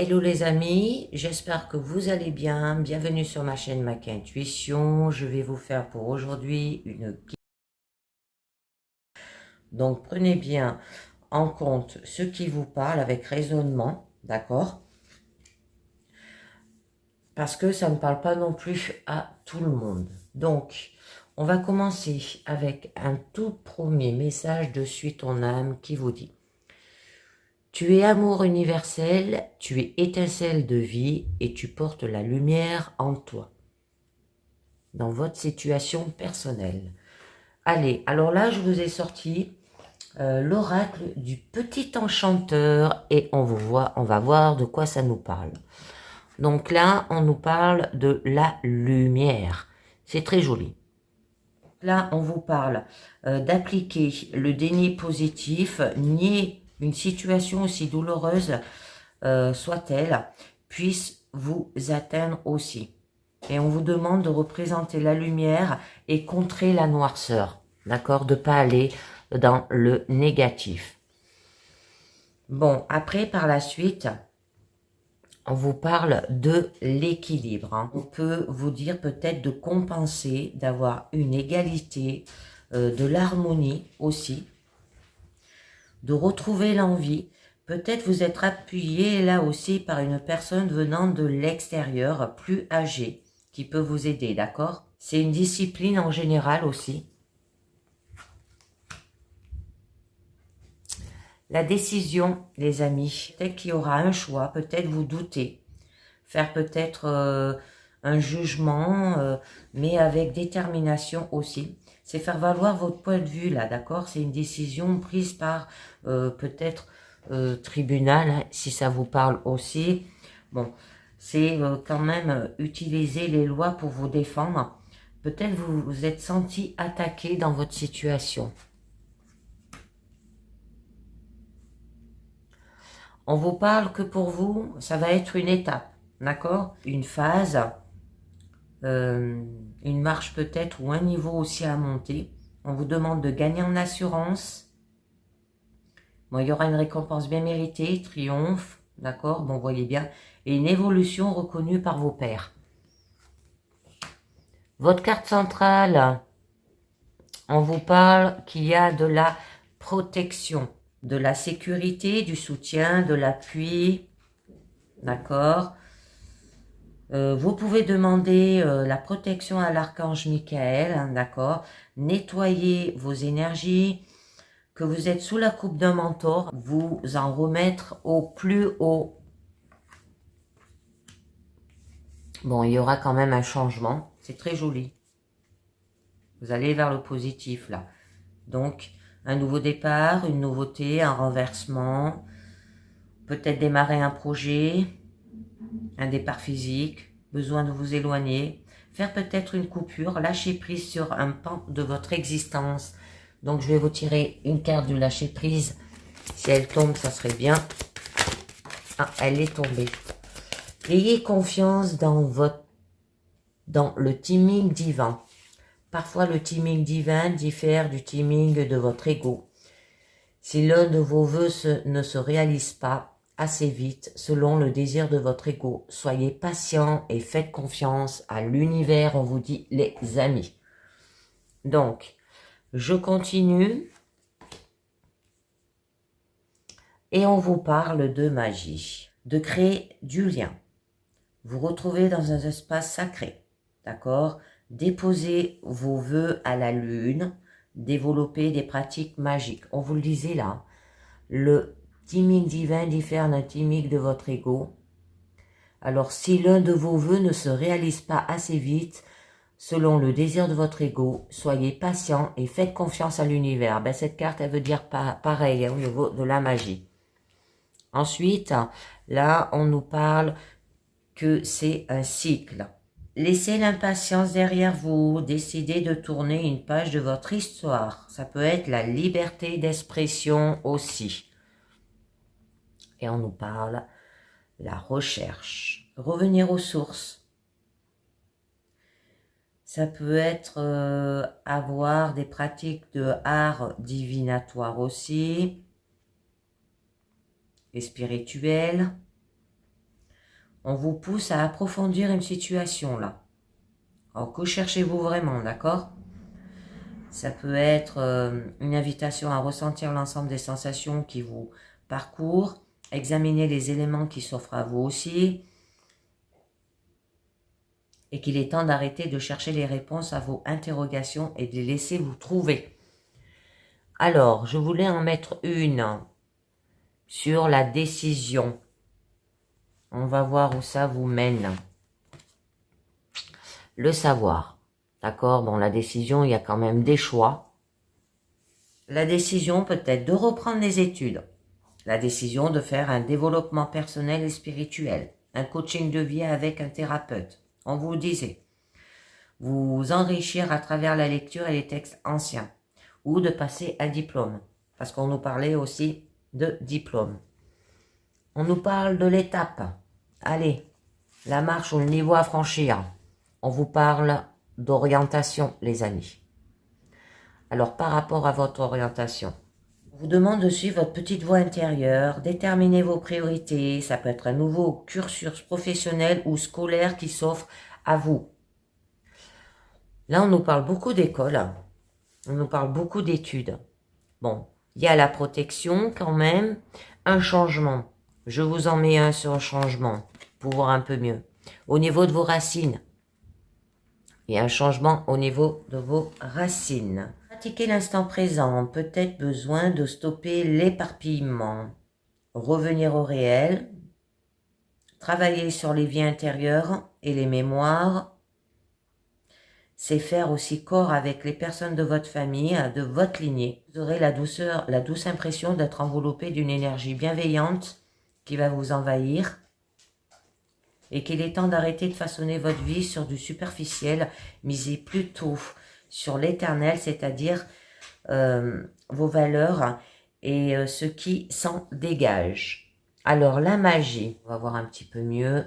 Hello les amis, j'espère que vous allez bien. Bienvenue sur ma chaîne Mac Intuition. Je vais vous faire pour aujourd'hui une guide. Donc prenez bien en compte ce qui vous parle avec raisonnement, d'accord? Parce que ça ne parle pas non plus à tout le monde. Donc, on va commencer avec un tout premier message de Suis ton âme qui vous dit: tu es amour universel, tu es étincelle de vie et tu portes la lumière en toi, dans votre situation personnelle. Allez, alors là, je vous ai sorti l'oracle du petit enchanteur et on va voir de quoi ça nous parle. Donc là, on nous parle de la lumière. C'est très joli. Là, on vous parle d'appliquer le déni positif, nier une situation aussi douloureuse soit-elle, puisse vous atteindre aussi. Et on vous demande de représenter la lumière et contrer la noirceur, d'accord? De ne pas aller dans le négatif. Bon, après, par la suite, on vous parle de l'équilibre. Hein. On peut vous dire peut-être de compenser, d'avoir une égalité, de l'harmonie aussi, de retrouver l'envie. Peut-être vous être appuyé là aussi par une personne venant de l'extérieur, plus âgée, qui peut vous aider, d'accord? C'est une discipline en général aussi. La décision, les amis, peut-être qu'il y aura un choix, peut-être vous doutez, faire peut-être un jugement, mais avec détermination aussi. C'est faire valoir votre point de vue là, d'accord? C'est une décision prise par peut-être tribunal, hein, si ça vous parle aussi. Bon, c'est quand même utiliser les lois pour vous défendre. Peut-être vous vous êtes senti attaqué dans votre situation. On vous parle que pour vous, ça va être une étape, d'accord? Une phase, une marche peut-être ou un niveau aussi à monter. On vous demande de gagner en assurance. Bon, il y aura une récompense bien méritée, triomphe, d'accord? Bon, voyez bien. Et une évolution reconnue par vos pairs. Votre carte centrale, on vous parle qu'il y a de la protection, de la sécurité, du soutien, de l'appui, d'accord? Vous pouvez demander la protection à l'archange Michael, hein, d'accord? Nettoyer vos énergies, que vous êtes sous la coupe d'un mentor, vous en remettre au plus haut. Bon, il y aura quand même un changement, c'est très joli. Vous allez vers le positif là. Donc, un nouveau départ, une nouveauté, un renversement, peut-être démarrer un projet, un départ physique, besoin de vous éloigner, faire peut-être une coupure, lâcher prise sur un pan de votre existence. Donc, je vais vous tirer une carte du lâcher prise. Si elle tombe, ça serait bien. Ah, elle est tombée. Ayez confiance dans le timing divin. Parfois, le timing divin diffère du timing de votre ego. Si l'un de vos vœux ne se réalise pas assez vite, selon le désir de votre ego, soyez patient et faites confiance à l'univers, on vous dit les amis. Donc, je continue. Et on vous parle de magie, de créer du lien. Vous retrouvez dans un espace sacré, d'accord? Déposez vos vœux à la lune, développer des pratiques magiques. On vous le disait là, le timing divin diffère d'un timing de votre ego. Alors si l'un de vos vœux ne se réalise pas assez vite, selon le désir de votre ego, soyez patient et faites confiance à l'univers. Ben, cette carte, elle veut dire pareil hein, au niveau de la magie. Ensuite, là, on nous parle que c'est un cycle. Laissez l'impatience derrière vous, décidez de tourner une page de votre histoire. Ça peut être la liberté d'expression aussi. Et on nous parle la recherche, revenir aux sources. Ça peut être avoir des pratiques de art divinatoire aussi, et spirituel. On vous pousse à approfondir une situation là. Alors, que cherchez-vous vraiment, d'accord? Ça peut être une invitation à ressentir l'ensemble des sensations qui vous parcourent, examiner les éléments qui s'offrent à vous aussi, et qu'il est temps d'arrêter de chercher les réponses à vos interrogations et de les laisser vous trouver. Alors, je voulais en mettre une sur la décision. On va voir où ça vous mène. Le savoir. D'accord? Bon, la décision, il y a quand même des choix. La décision peut-être de reprendre les études. La décision de faire un développement personnel et spirituel. Un coaching de vie avec un thérapeute. On vous le disait. Vous enrichir à travers la lecture et les textes anciens. Ou de passer un diplôme. Parce qu'on nous parlait aussi de diplôme. On nous parle de l'étape. Allez, la marche ou le niveau à franchir. On vous parle d'orientation, les amis. Alors, par rapport à votre orientation, on vous demande de suivre votre petite voie intérieure, déterminer vos priorités. Ça peut être un nouveau cursus professionnel ou scolaire qui s'offre à vous. Là, on nous parle beaucoup d'école. On nous parle beaucoup d'études. Bon, il y a la protection quand même, un changement. Je vous en mets un sur le changement pour voir un peu mieux. Au niveau de vos racines, il y a un changement au niveau de vos racines. Pratiquer l'instant présent, peut-être besoin de stopper l'éparpillement. Revenir au réel, travailler sur les vies intérieures et les mémoires. C'est faire aussi corps avec les personnes de votre famille, de votre lignée. Vous aurez la douce impression d'être enveloppé d'une énergie bienveillante qui va vous envahir et qu'il est temps d'arrêter de façonner votre vie sur du superficiel, misez plutôt sur l'éternel, c'est-à-dire vos valeurs et ce qui s'en dégage. Alors la magie, on va voir un petit peu mieux.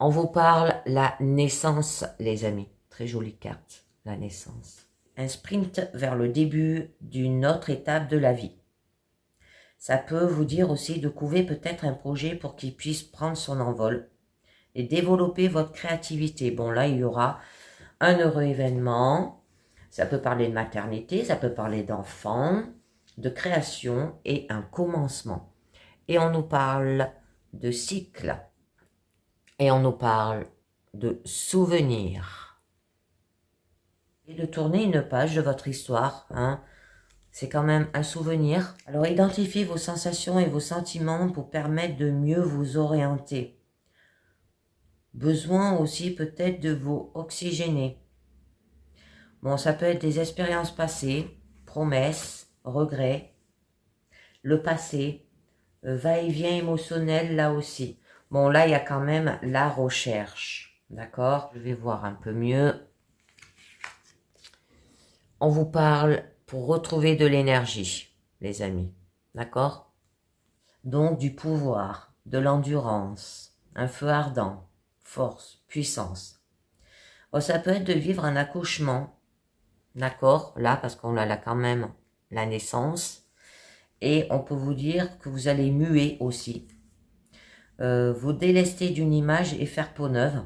On vous parle la naissance, les amis. Très jolie carte, la naissance. Un sprint vers le début d'une autre étape de la vie. Ça peut vous dire aussi de couver peut-être un projet pour qu'il puisse prendre son envol et développer votre créativité. Bon, là, il y aura un heureux événement. Ça peut parler de maternité, ça peut parler d'enfants, de création et un commencement. Et on nous parle de cycle. Et on nous parle de souvenirs. Et de tourner une page de votre histoire, hein. C'est quand même un souvenir. Alors, identifiez vos sensations et vos sentiments pour permettre de mieux vous orienter. Besoin aussi peut-être de vous oxygéner. Bon, ça peut être des expériences passées, promesses, regrets, le passé, va-et-vient émotionnel là aussi. Bon, là, il y a quand même la recherche, d'accord? Je vais voir un peu mieux. On vous parle pour retrouver de l'énergie, les amis, d'accord? Donc, du pouvoir, de l'endurance, un feu ardent, force, puissance. Oh, ça peut être de vivre un accouchement, d'accord? Là, parce qu'on a là quand même la naissance. Et on peut vous dire que vous allez muer aussi. Vous délester d'une image et faire peau neuve.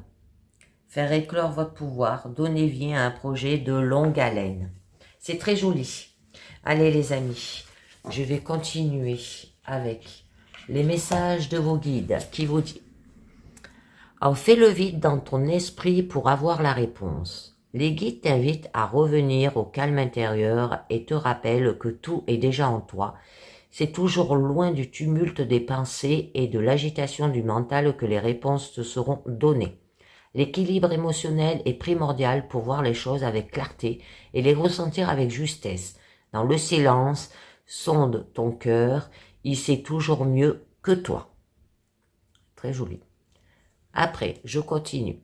Faire éclore votre pouvoir. Donner vie à un projet de longue haleine. C'est très joli. Allez les amis, je vais continuer avec les messages de vos guides qui vous disent: alors, fais le vide dans ton esprit pour avoir la réponse. Les guides t'invitent à revenir au calme intérieur et te rappellent que tout est déjà en toi. C'est toujours loin du tumulte des pensées et de l'agitation du mental que les réponses te seront données. L'équilibre émotionnel est primordial pour voir les choses avec clarté et les ressentir avec justesse. Dans le silence, sonde ton cœur, il sait toujours mieux que toi. Très joli. Après, je continue.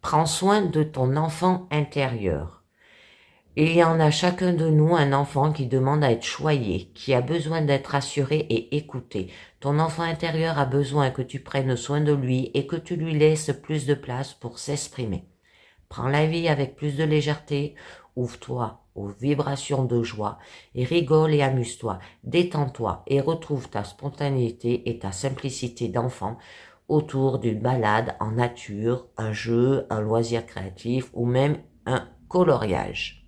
Prends soin de ton enfant intérieur. Il y en a chacun de nous un enfant qui demande à être choyé, qui a besoin d'être assuré et écouté. Ton enfant intérieur a besoin que tu prennes soin de lui et que tu lui laisses plus de place pour s'exprimer. Prends la vie avec plus de légèreté, ouvre-toi aux vibrations de joie et rigole et amuse-toi, détends-toi et retrouve ta spontanéité et ta simplicité d'enfant autour d'une balade en nature, un jeu, un loisir créatif ou même un coloriage.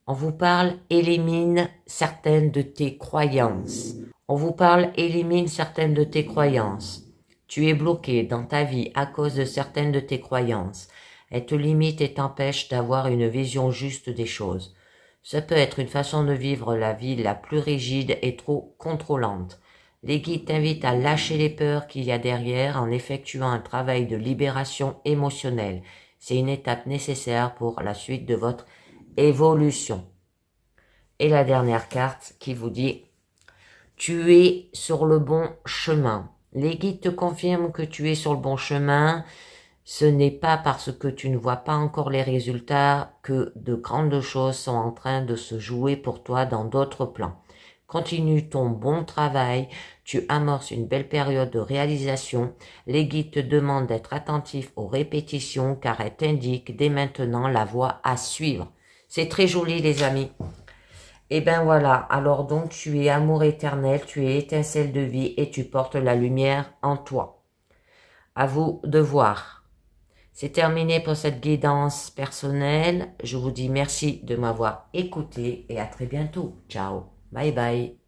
On vous parle élimine certaines de tes croyances. On vous parle élimine certaines de tes croyances. Tu es bloqué dans ta vie à cause de certaines de tes croyances. Elles te limitent et t'empêchent d'avoir une vision juste des choses. Ça peut être une façon de vivre la vie la plus rigide et trop contrôlante. Les guides t'invitent à lâcher les peurs qu'il y a derrière en effectuant un travail de libération émotionnelle. C'est une étape nécessaire pour la suite de votre évolution. Et la dernière carte qui vous dit « Tu es sur le bon chemin ». Les guides te confirment que tu es sur le bon chemin. Ce n'est pas parce que tu ne vois pas encore les résultats que de grandes choses sont en train de se jouer pour toi dans d'autres plans. Continue ton bon travail, tu amorces une belle période de réalisation. Les guides te demandent d'être attentif aux répétitions car elles t'indiquent dès maintenant la voie à suivre. C'est très joli les amis. Et ben voilà, alors donc tu es amour éternel, tu es étincelle de vie et tu portes la lumière en toi. À vous de voir. C'est terminé pour cette guidance personnelle. Je vous dis merci de m'avoir écouté et à très bientôt. Ciao, bye bye.